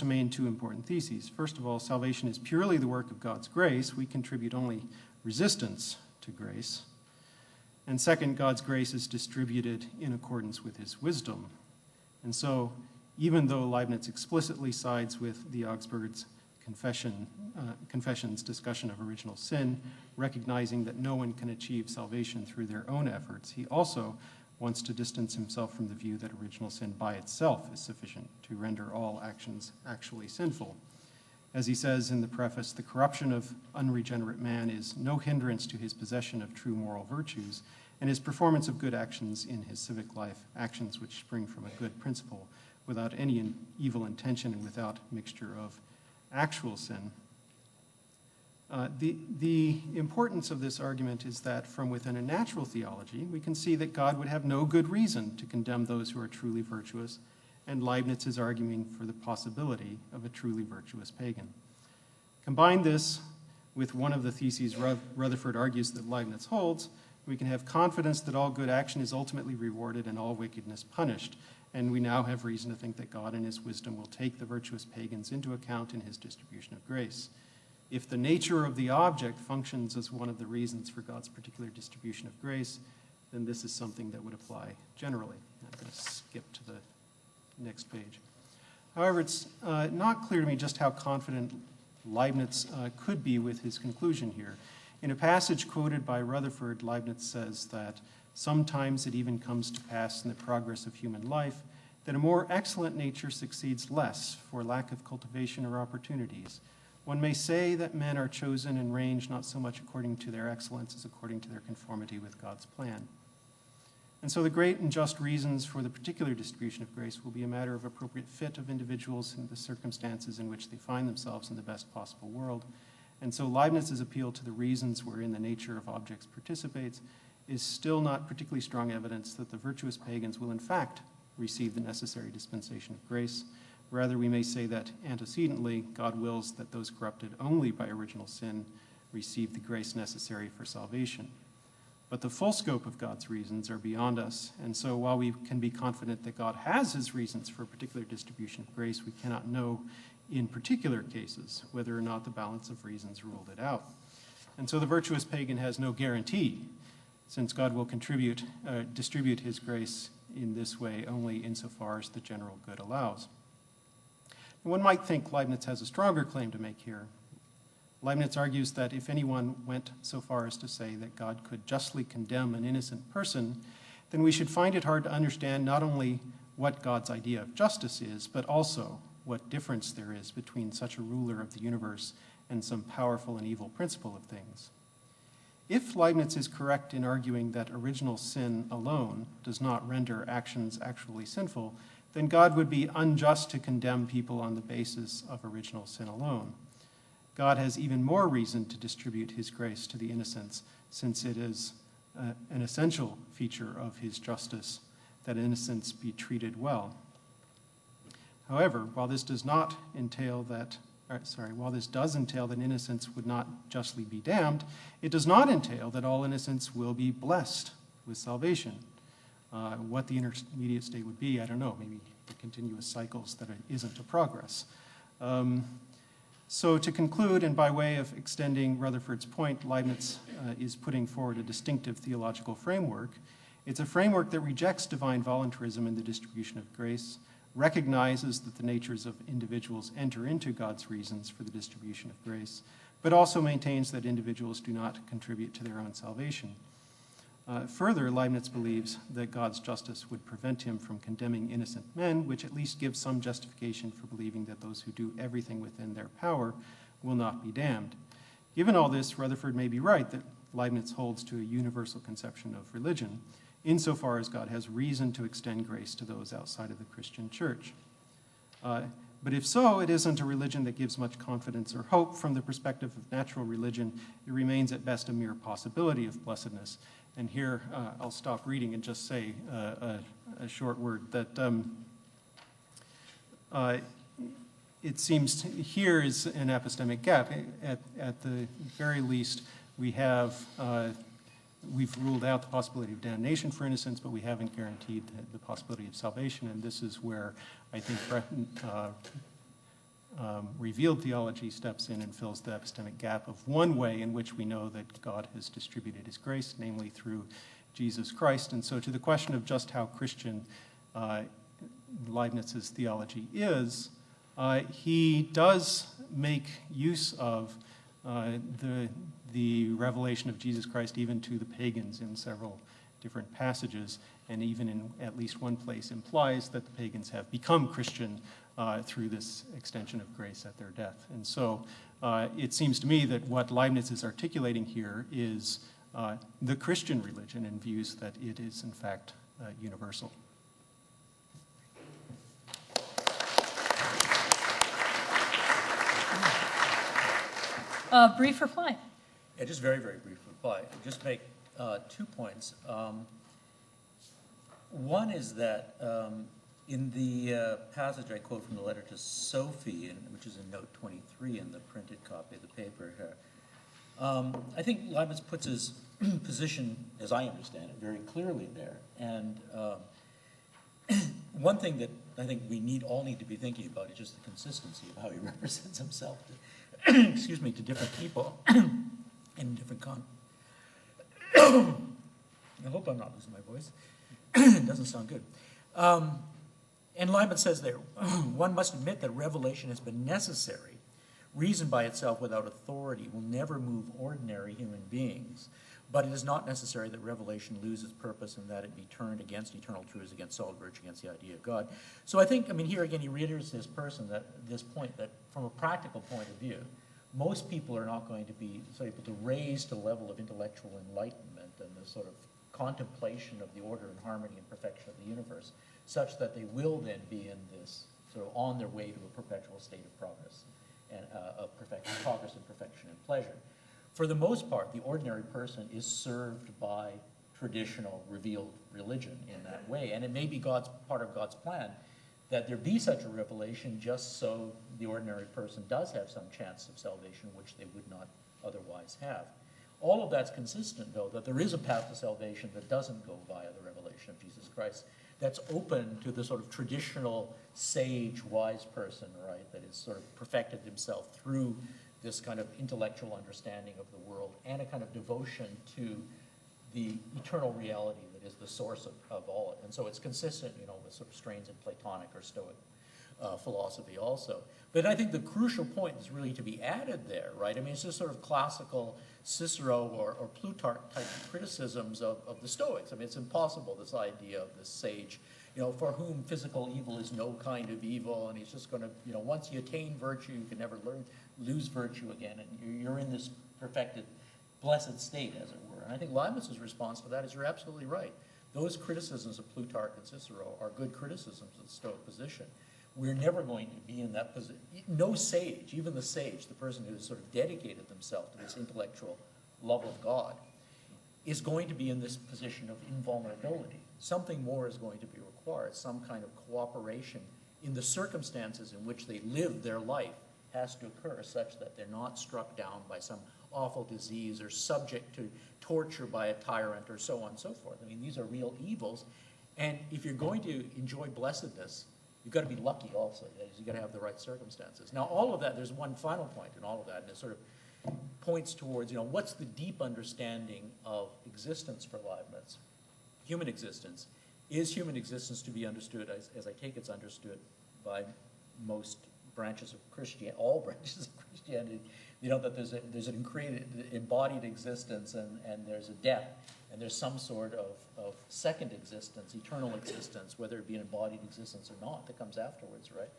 main two important theses. First of all, salvation is purely the work of God's grace. We contribute only resistance to grace. And second, God's grace is distributed in accordance with his wisdom. And so, even though Leibniz explicitly sides with the Augsburg's confession's discussion of original sin, recognizing that no one can achieve salvation through their own efforts, he also wants to distance himself from the view that original sin by itself is sufficient to render all actions actually sinful. As he says in the preface, the corruption of unregenerate man is no hindrance to his possession of true moral virtues, and his performance of good actions in his civic life, actions which spring from a good principle, without any evil intention and without mixture of actual sin. The importance of this argument is that from within a natural theology, we can see that God would have no good reason to condemn those who are truly virtuous, and Leibniz is arguing for the possibility of a truly virtuous pagan. Combine this with one of the theses Rutherford argues that Leibniz holds, we can have confidence that all good action is ultimately rewarded and all wickedness punished, and we now have reason to think that God in his wisdom will take the virtuous pagans into account in his distribution of grace. If the nature of the object functions as one of the reasons for God's particular distribution of grace, then this is something that would apply generally. I'm going to skip to the next page. However, it's not clear to me just how confident Leibniz could be with his conclusion here. In a passage quoted by Rutherford, Leibniz says that sometimes it even comes to pass in the progress of human life that a more excellent nature succeeds less for lack of cultivation or opportunities. One may say that men are chosen and ranged not so much according to their excellence as according to their conformity with God's plan. And so the great and just reasons for the particular distribution of grace will be a matter of appropriate fit of individuals and the circumstances in which they find themselves in the best possible world. And so Leibniz's appeal to the reasons wherein the nature of objects participates is still not particularly strong evidence that the virtuous pagans will in fact receive the necessary dispensation of grace. Rather, we may say that antecedently, God wills that those corrupted only by original sin receive the grace necessary for salvation. But the full scope of God's reasons are beyond us, and so while we can be confident that God has his reasons for a particular distribution of grace, we cannot know in particular cases whether or not the balance of reasons ruled it out. And so the virtuous pagan has no guarantee, since God will distribute his grace in this way only insofar as the general good allows. One might think Leibniz has a stronger claim to make here. Leibniz argues that if anyone went so far as to say that God could justly condemn an innocent person, then we should find it hard to understand not only what God's idea of justice is, but also what difference there is between such a ruler of the universe and some powerful and evil principle of things. If Leibniz is correct in arguing that original sin alone does not render actions actually sinful, then God would be unjust to condemn people on the basis of original sin alone. God has even more reason to distribute his grace to the innocents, since it is an essential feature of his justice that innocents be treated well. However, while this does entail that innocents would not justly be damned, it does not entail that all innocents will be blessed with salvation. What the intermediate state would be, I don't know, maybe the continuous cycles that it isn't a progress. So to conclude, and by way of extending Rutherford's point, Leibniz is putting forward a distinctive theological framework. It's a framework that rejects divine voluntarism in the distribution of grace, recognizes that the natures of individuals enter into God's reasons for the distribution of grace, but also maintains that individuals do not contribute to their own salvation. Further, Leibniz believes that God's justice would prevent him from condemning innocent men, which at least gives some justification for believing that those who do everything within their power will not be damned. Given all this, Rutherford may be right that Leibniz holds to a universal conception of religion, insofar as God has reason to extend grace to those outside of the Christian church. But if so, it isn't a religion that gives much confidence or hope. From the perspective of natural religion, it remains at best a mere possibility of blessedness. And here, I'll stop reading and just say a short word that it seems here is an epistemic gap. At the very least, we've ruled out the possibility of damnation for innocents, but we haven't guaranteed the possibility of salvation, and this is where I think revealed theology steps in and fills the epistemic gap of one way in which we know that God has distributed his grace, namely through Jesus Christ. And so to the question of just how Christian Leibniz's theology is, he does make use of the revelation of Jesus Christ even to the pagans in several different passages, and even in at least one place implies that the pagans have become Christian through this extension of grace at their death. And so it seems to me that what Leibniz is articulating here is the Christian religion and views that it is in fact universal. Brief reply. Yeah, just very, very brief reply. Just make 2 points. One is that in the passage I quote from the letter to Sophie, which is in note 23 in the printed copy of the paper here, I think Leibniz puts his position, as I understand it, very clearly there. And one thing that I think we all need to be thinking about is just the consistency of how he represents himself to, excuse me, to different people in different I hope I'm not losing my voice. It doesn't sound good. And Leibniz says there, one must admit that revelation has been necessary. Reason by itself without authority will never move ordinary human beings, but it is not necessary that revelation lose its purpose and that it be turned against eternal truths, against solid virtue, against the idea of God. So I think, here again, he reiterates this point that from a practical point of view, most people are not going to be able to raise to the level of intellectual enlightenment and the sort of contemplation of the order and harmony and perfection of the universe, such that they will then be in this sort of on their way to a perpetual state of progress and progress and perfection and pleasure. For the most part, the ordinary person is served by traditional revealed religion in that way, and it may be part of God's plan that there be such a revelation just so the ordinary person does have some chance of salvation, which they would not otherwise have. All of that's consistent, though, that there is a path to salvation that doesn't go via the revelation of Jesus Christ, that's open to the sort of traditional sage, wise person, right, that has sort of perfected himself through this kind of intellectual understanding of the world and a kind of devotion to the eternal reality that is the source of all it. And so it's consistent, with sort of strains in Platonic or Stoic philosophy also. But I think the crucial point is really to be added there, right? It's just sort of classical Cicero or Plutarch type criticisms of the Stoics. It's impossible, this idea of this sage, for whom physical evil is no kind of evil, and he's just going to, once you attain virtue, you can never lose virtue again, and you're in this perfected, blessed state, as it were. And I think Leibniz's response to that is, you're absolutely right. Those criticisms of Plutarch and Cicero are good criticisms of the Stoic position. We're never going to be in that position. No sage, even the sage, the person who has sort of dedicated themselves to this intellectual love of God, is going to be in this position of invulnerability. Something more is going to be required. Some kind of cooperation in the circumstances in which they live their life has to occur, such that they're not struck down by some awful disease or subject to torture by a tyrant or so on and so forth. These are real evils. And if you're going to enjoy blessedness, you've got to be lucky also. You've got to have the right circumstances. Now, all of that, there's one final point in all of that, and it sort of points towards, what's the deep understanding of existence for Leibniz? Human existence. Is human existence to be understood, as I take it's understood by most branches of Christianity, all branches of Christianity, that there's an embodied existence and there's a death, and there's some sort of second existence, eternal existence, whether it be an embodied existence or not, that comes afterwards, right?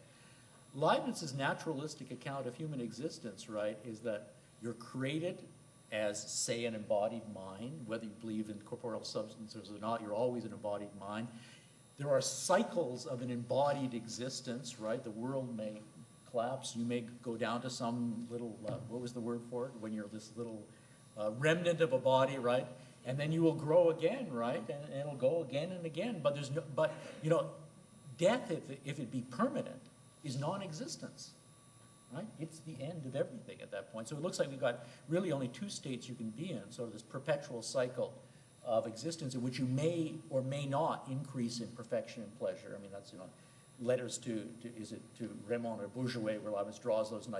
Leibniz's naturalistic account of human existence, right, is that you're created as, say, an embodied mind. Whether you believe in corporeal substances or not, you're always an embodied mind. There are cycles of an embodied existence, right? The world may collapse. You may go down to some little, what was the word for it? When you're this little remnant of a body, right? And then you will grow again, right? And it'll go again and again. But death, if it be permanent, is non-existence, right? It's the end of everything at that point. So it looks like we've got really only two states you can be in, sort of this perpetual cycle of existence in which you may or may not increase in perfection and pleasure. That's letters to is it to Raymond or Bourgeois, where Leibniz draws those nice